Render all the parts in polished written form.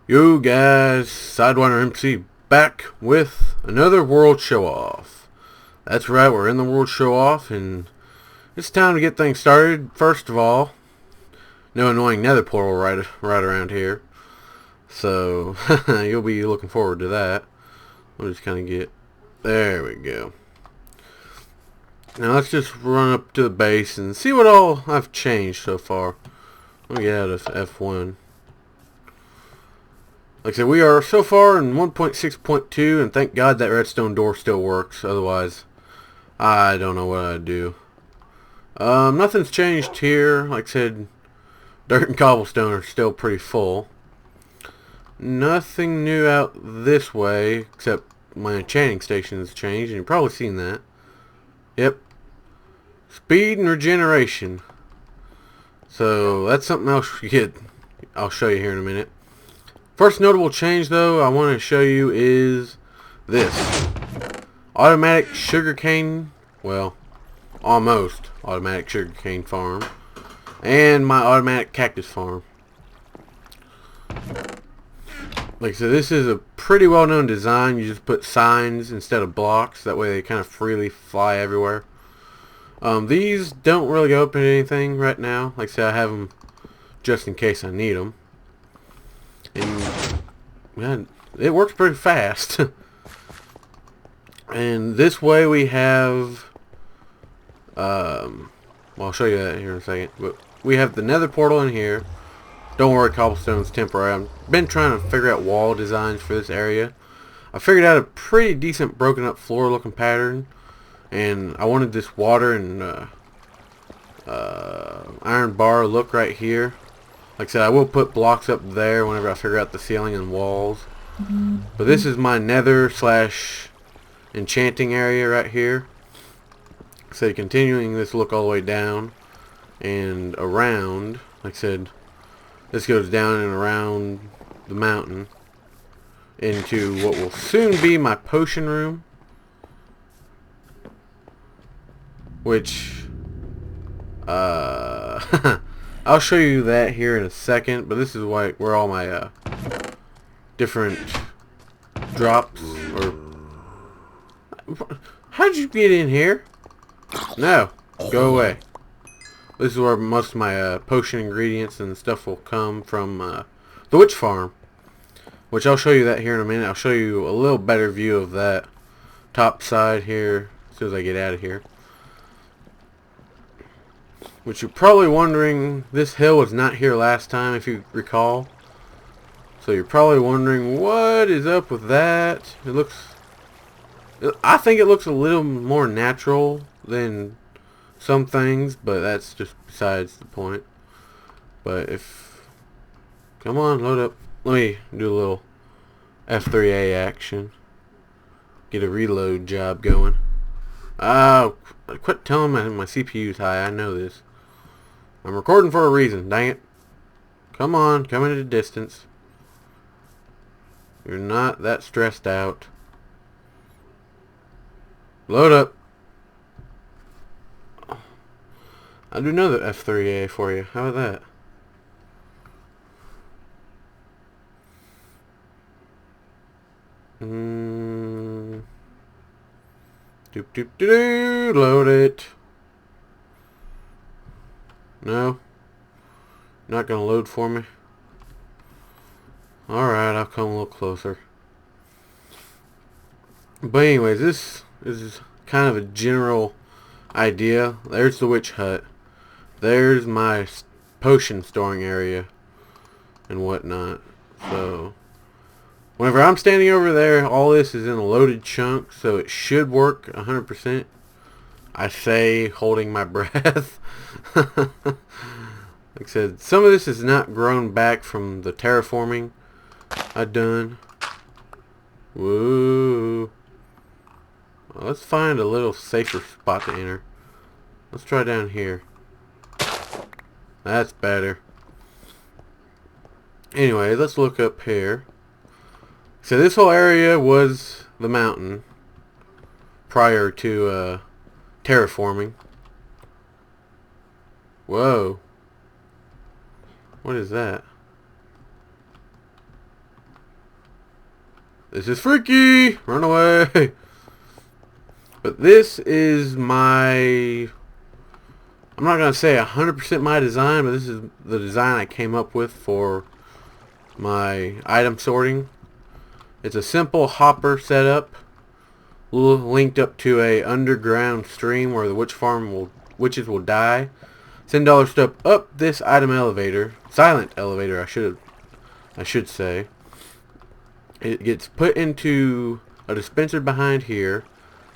Yo guys, Sidewinder MC back with another World Show Off. That's right, we're in the World Show Off and it's time to get things started. First of all, no annoying nether portal right around here. So, you'll be looking forward to that. We'll just kind of get... There we go. Now let's just run up to the base and see what all I've changed so far. Let me get out of F1. Like I said, we are so far in 1.6.2, and thank God that redstone door still works. Otherwise, I don't know what I'd do. Nothing's changed here. Like I said, dirt and cobblestone are still pretty full. Nothing new out this way, except my enchanting station has changed, and you've probably seen that. Yep. Speed and regeneration. So, that's something else I'll show you here in a minute. First notable change though I want to show you is this. Automatic sugarcane, well, almost automatic sugarcane farm. And my automatic cactus farm. Like I said, this is a pretty well known design. You just put signs instead of blocks. That way they kind of freely fly everywhere. These don't really go up in anything right now. Like I said, I have them just in case I need them. And man, it works pretty fast. And this way we have well, I'll show you that here in a second, but we have the nether portal in here. Don't worry, cobblestone's temporary. I've been trying to figure out wall designs for this area. I figured out a pretty decent broken up floor looking pattern, and I wanted this water and iron bar look right here. Like I said, I will put blocks up there whenever I figure out the ceiling and walls. But this is my nether / enchanting area right here. So continuing this look all the way down and around. Like I said, this goes down and around the mountain into what will soon be my potion room. Which, I'll show you that here in a second, but this is where all my different drops or... How'd you get in here? No, go away. This is where most of my potion ingredients and stuff will come from the witch farm, which I'll show you that here in a minute. I'll show you a little better view of that top side here as soon as I get out of here. Which you're probably wondering, this hill was not here last time, if you recall. So you're probably wondering, what is up with that? I think it looks a little more natural than some things, but that's just besides the point. But come on, load up. Let me do a little F3A action. Get a reload job going. Oh, quit telling me my CPU's high, I know this. I'm recording for a reason, dang it. Come on, come into the distance. You're not that stressed out. Load up. I'll do another F3A for you. How about that? Doop doop doo doo. Load it. No? Not gonna load for me? Alright, I'll come a little closer. But anyways, this is kind of a general idea. There's the witch hut. There's my potion storing area and whatnot. So, whenever I'm standing over there, all this is in a loaded chunk, so it should work 100%. I say, holding my breath. Like I said, some of this is not grown back from the terraforming I've done. Woo. Well, let's find a little safer spot to enter. Let's try down here. That's better. Anyway, let's look up here. So this whole area was the mountain prior to terraforming. Whoa. What is that? This is freaky! Run away! But this is my... I'm not going to say 100% my design, but this is the design I came up with for my item sorting. It's a simple hopper setup, linked up to a underground stream where the witches will die. $10 step up this item elevator, silent elevator I should say. It gets put into a dispenser behind here,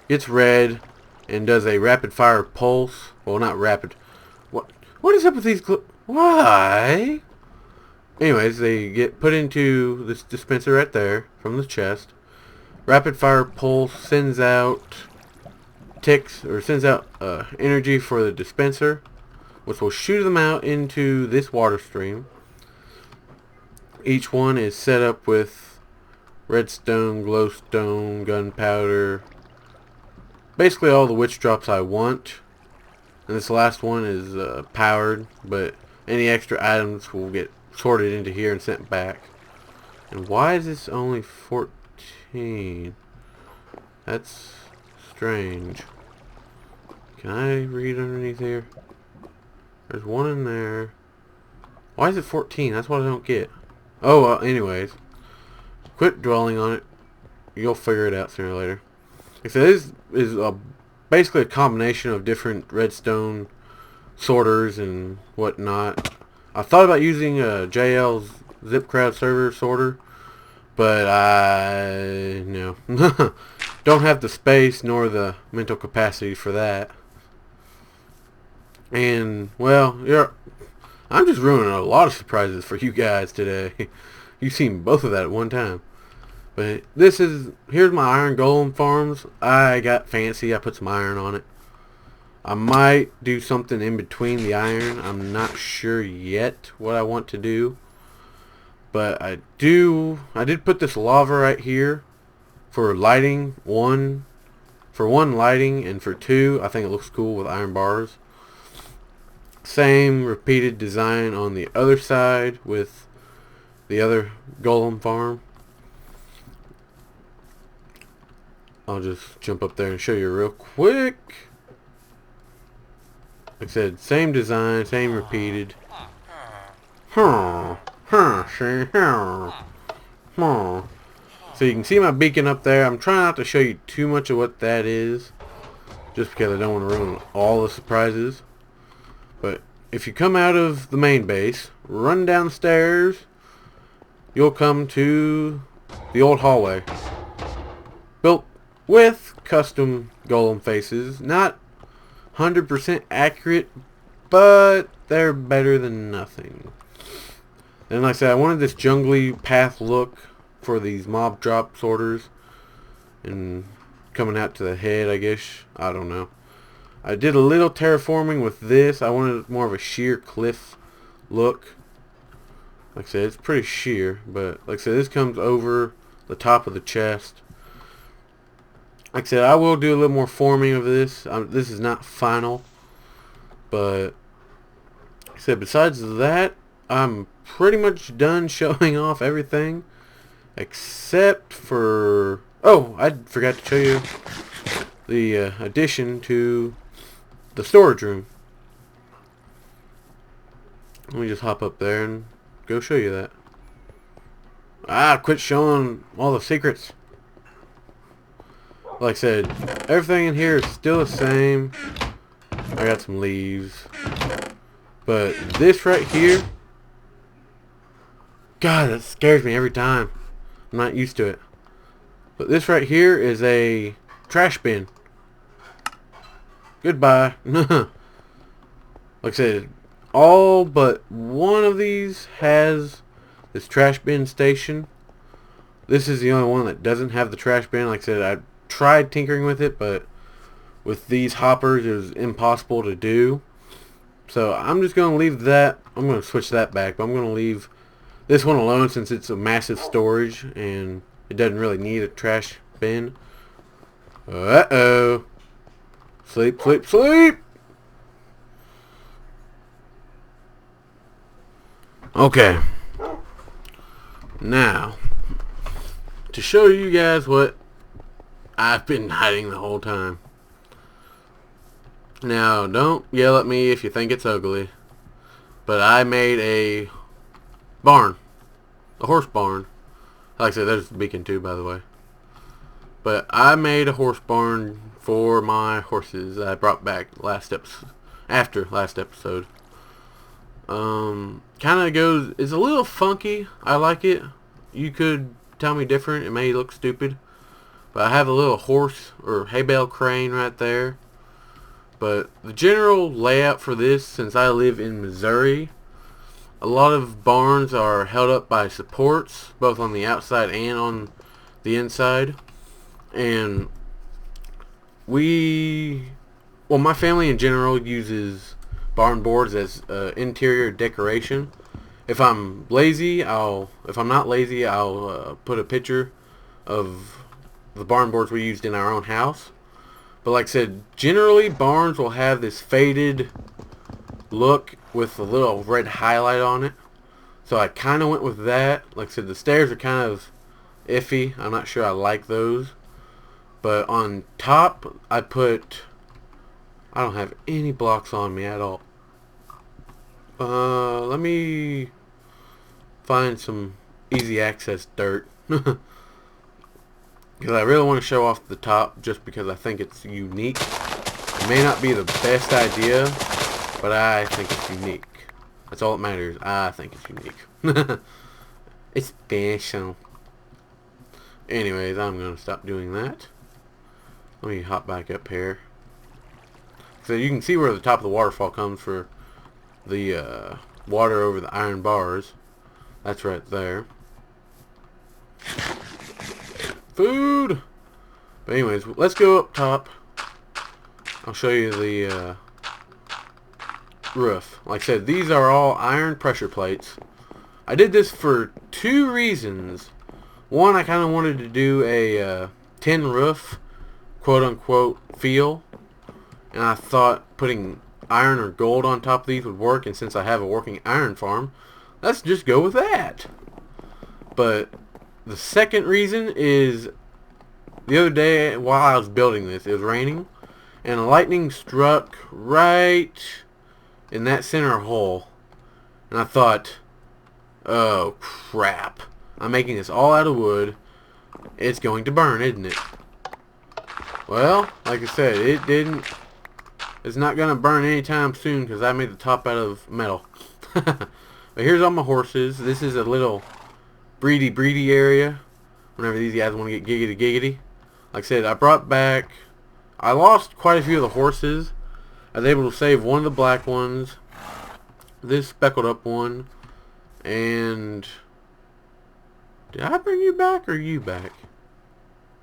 gets read, and does a rapid fire pulse. Well, not rapid. What is up with these? Why? Anyways, they get put into this dispenser right there from the chest. Rapid fire pulse sends out energy for the dispenser, which will shoot them out into this water stream. Each one is set up with redstone, glowstone, gunpowder, basically all the witch drops I want. And this last one is powered, but any extra items will get sorted into here and sent back. And why is this only 14? That's strange. Can I read underneath here? There's one in there. Why is it 14? That's what I don't get. Oh, well, anyways. Quit dwelling on it. You'll figure it out sooner or later. Like I said, this is basically a combination of different redstone sorters and whatnot. I thought about using a JL's ZipCrowd server sorter, but I no don't have the space nor the mental capacity for that. And well, I'm just ruining a lot of surprises for you guys today. You've seen both of that at one time. But here's my iron golem farms. I got fancy. I put some iron on it. I might do something in between the iron. I'm not sure yet what I want to do. But I did put this lava right here for lighting. For one lighting, and for two, I think it looks cool with iron bars. Same repeated design on the other side with the other golem farm. I'll just jump up there and show you real quick. Like I said, same design, same repeated. So you can see my beacon up there. I'm trying not to show you too much of what that is, just because I don't want to ruin all the surprises. But if you come out of the main base, run downstairs, you'll come to the old hallway. Built with custom golem faces. Not 100% accurate, but they're better than nothing. And like I said, I wanted this jungly path look for these mob drop sorters. And coming out to the head, I guess. I don't know. I did a little terraforming with this. I wanted more of a sheer cliff look. Like I said, it's pretty sheer, but like I said, this comes over the top of the chest. Like I said, I will do a little more forming of this. This is not final, but like I said, besides that, I'm pretty much done showing off everything, except for... Oh, I forgot to show you the addition to the storage room. Let me just hop up there and go show you that. Quit showing all the secrets. Like I said, everything in here is still the same. I got some leaves. But this right here, God, that scares me every time. I'm not used to it. But this right here is a trash bin. Goodbye. Like I said, all but one of these has this trash bin station. This is the only one that doesn't have the trash bin. Like I said, I tried tinkering with it, but with these hoppers it was impossible to do. So I'm just going to leave that. I'm going to switch that back, but I'm going to leave this one alone since it's a massive storage and it doesn't really need a trash bin. Uh-oh. Sleep, sleep, sleep! Okay. Now, to show you guys what I've been hiding the whole time. Now, don't yell at me if you think it's ugly, but I made a barn, a horse barn. Like I said, there's the beacon too, by the way. But I made a horse barn for my horses that I brought back after last episode. Kind of goes, it's a little funky. I like it. You could tell me different. It may look stupid. But I have a little horse or hay bale crane right there. But the general layout for this, since I live in Missouri, a lot of barns are held up by supports, both on the outside and on the inside. And my family in general uses barn boards as interior decoration. If I'm not lazy, I'll put a picture of the barn boards we used in our own house. But like I said, generally barns will have this faded look with a little red highlight on it. So I kind of went with that. Like I said, the stairs are kind of iffy. I'm not sure I like those. But on top, I don't have any blocks on me at all. Let me find some easy access dirt. Because I really want to show off the top just because I think it's unique. It may not be the best idea, but I think it's unique. That's all that matters. I think it's unique. It's special. Anyways, I'm going to stop doing that. Let me hop back up here. So you can see where the top of the waterfall comes for the water over the iron bars. That's right there. Food! But anyways, let's go up top. I'll show you the roof. Like I said, these are all iron pressure plates. I did this for two reasons. One, I kind of wanted to do a tin roof, quote-unquote, feel. And I thought putting iron or gold on top of these would work. And since I have a working iron farm, let's just go with that. But the second reason is the other day while I was building this, it was raining. And lightning struck right in that center hole. And I thought, oh crap. I'm making this all out of wood. It's going to burn, isn't it? Well, like I said, it didn't. It's not going to burn anytime soon because I made the top out of metal. But here's all my horses. This is a little breedy area. Whenever these guys want to get giggity. Like I said, I lost quite a few of the horses. I was able to save one of the black ones. This speckled up one. And did I bring you back or you back?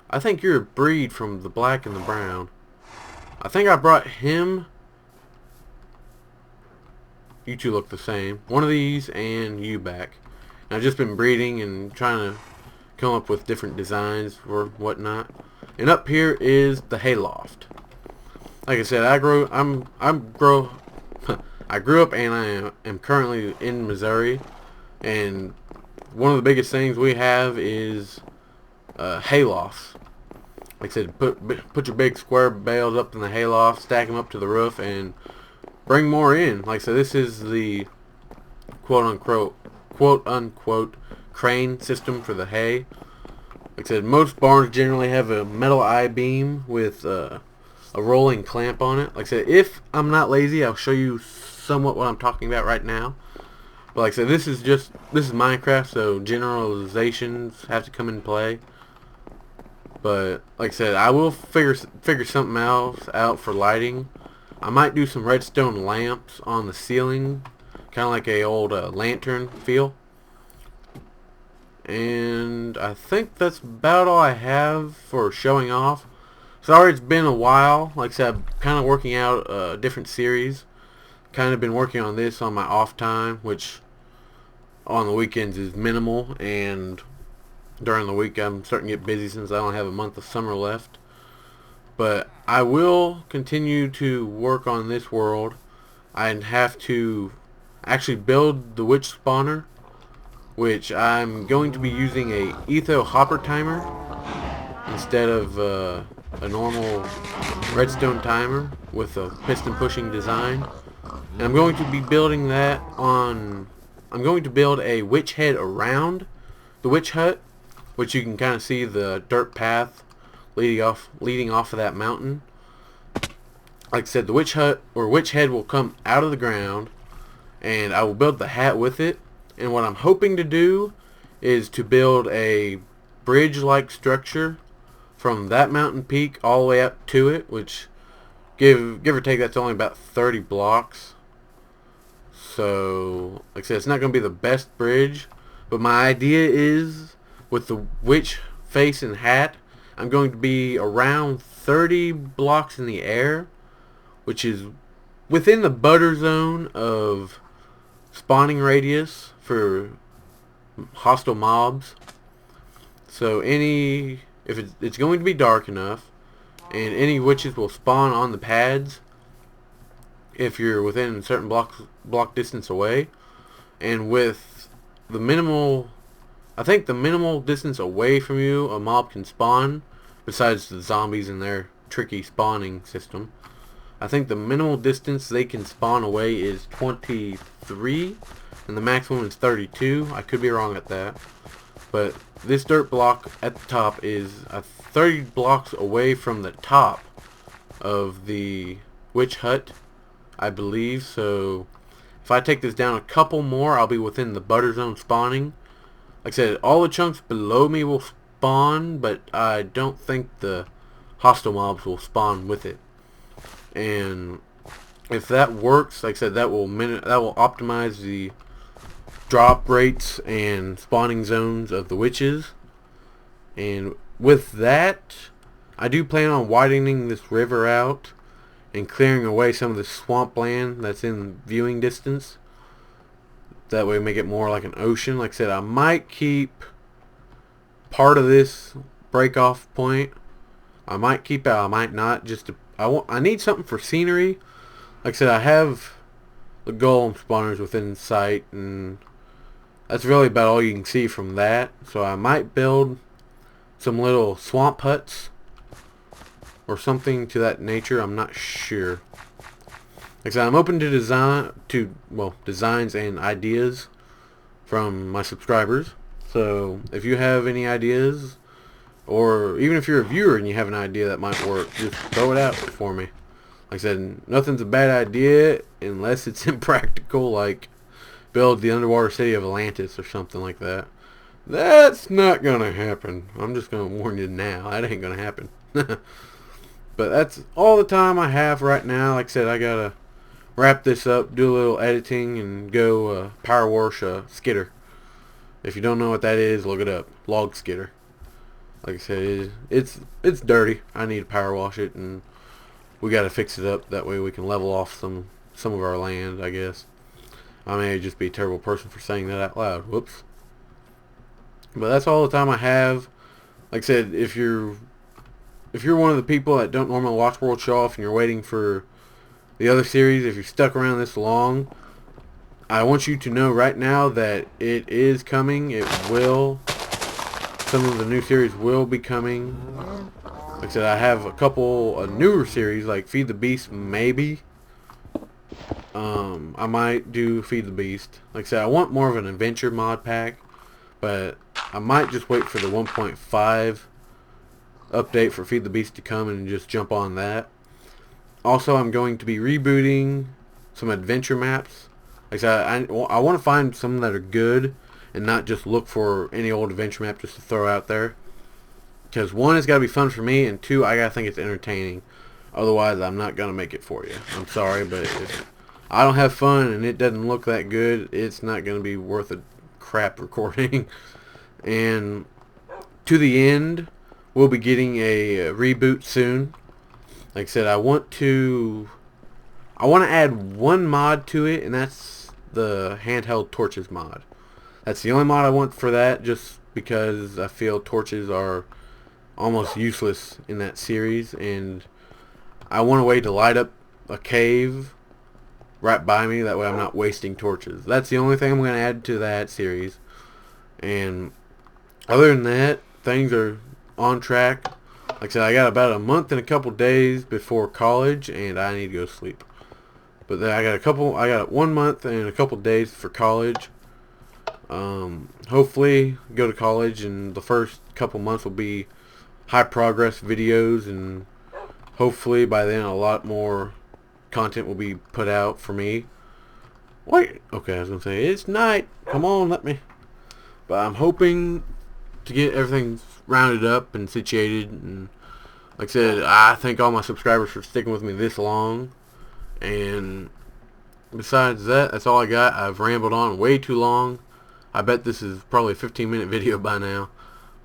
I think you're a breed from the black and the brown. I think I brought him. You two look the same. One of these and you back. And I've just been breeding and trying to come up with different designs or whatnot. And up here is the hayloft. Like I said, I grew up and I am currently in Missouri. And one of the biggest things we have is haylofts. Like I said, put your big square bales up in the hayloft, stack them up to the roof, and bring more in. Like I said, this is the quote-unquote crane system for the hay. Like I said, most barns generally have a metal I-beam with a rolling clamp on it. Like I said, if I'm not lazy, I'll show you somewhat what I'm talking about right now. But like I said, this is Minecraft, so generalizations have to come into play. But like I said, I will figure something else out for lighting. I might do some redstone lamps on the ceiling, kind of like a old lantern feel. And I think that's about all I have for showing off. Sorry it's been a while. Like I said, I'm kind of working out a different series. Kind of been working on this on my off time, which on the weekends is minimal, and during the week I'm starting to get busy since I only have a month of summer left. But I will continue to work on this world. I have to actually build the witch spawner. which I'm going to be using a etho hopper timer instead of a normal redstone timer with a piston pushing design. And I'm going to be building that on... I'm going to build a witch head around the witch hut, which you can kind of see the dirt path leading off of that mountain. Like I said, the witch hut or witch head will come out of the ground, and I will build the hat with it. And what I'm hoping to do is to build a bridge-like structure from that mountain peak all the way up to it, which give or take, that's only about 30 blocks. So, like I said, it's not going to be the best bridge, but my idea is, with the witch face and hat, I'm going to be around 30 blocks in the air, which is within the butter zone of spawning radius for hostile mobs. So if it's going to be dark enough, and any witches will spawn on the pads if you're within a certain block distance away. And with the minimal, I think the minimal distance away from you a mob can spawn, besides the zombies and their tricky spawning system, I think the minimal distance they can spawn away is 23, and the maximum is 32. I could be wrong at that. But this dirt block at the top is 30 blocks away from the top of the witch hut, I believe. So if I take this down a couple more, I'll be within the butter zone spawning. Like I said, all the chunks below me will spawn, but I don't think the hostile mobs will spawn with it. And if that works, like I said, that will optimize the drop rates and spawning zones of the witches. And with that, I do plan on widening this river out and clearing away some of the swampland that's in viewing distance. That way make it more like an ocean. Like I said, I might keep part of this break off point. I might keep it, I might not. I need something for scenery. Like I said, I have the golem spawners within sight, and that's really about all you can see from that. So I might build some little swamp huts or something to that nature. I'm not sure. Like I said, I'm open to designs and ideas from my subscribers. So if you have any ideas, or even if you're a viewer and you have an idea that might work, just throw it out for me. Like I said, nothing's a bad idea unless it's impractical, like build the underwater city of Atlantis or something like that. That's not gonna happen. I'm just gonna warn you now. That ain't gonna happen. But that's all the time I have right now. Like I said, I gotta wrap this up, do a little editing, and go power wash a skidder. If you don't know what that is, look it up. Log skidder. Like I said, it's dirty. I need to power wash it, and we gotta fix it up. That way we can level off some of our land, I guess. I may just be a terrible person for saying that out loud. Whoops. But that's all the time I have. Like I said, if you're one of the people that don't normally watch World Show Off and you're waiting for the other series, if you're stuck around this long, I want you to know right now that it is coming. It will. Some of the new series will be coming. Like I said, I have a couple newer series like Feed the Beast, maybe. I might do Feed the Beast. Like I said, I want more of an adventure mod pack, but I might just wait for the 1.5 update for Feed the Beast to come and just jump on that. Also, I'm going to be rebooting some adventure maps. Like I said, I want to find some that are good and not just look for any old adventure map just to throw out there. Because one, it's got to be fun for me, and two, I got to think it's entertaining. Otherwise, I'm not going to make it for you. I'm sorry, but if I don't have fun and it doesn't look that good, it's not going to be worth a crap recording. And to the end, we'll be getting a reboot soon. Like I said, I want to add one mod to it, and that's the handheld torches mod. That's the only mod I want for that, just because I feel torches are almost useless in that series, and I want a way to light up a cave right by me. That way I'm not wasting torches. That's the only thing I'm going to add to that series. And other than that, things are on track. Like I said, I got about a month and a couple days before college, and I need to go to sleep. But then I got 1 month and a couple days for college. Hopefully go to college, and the first couple months will be high progress videos, and hopefully by then a lot more content will be put out for me. Wait, okay, I was gonna say it's night. Come on, let me. But I'm hoping to get everything rounded up and situated, and like I said, I thank all my subscribers for sticking with me this long. And besides that, that's all I got. I've rambled on way too long. I bet this is probably a 15-minute video by now.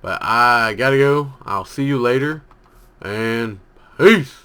But I gotta go. I'll see you later. And peace.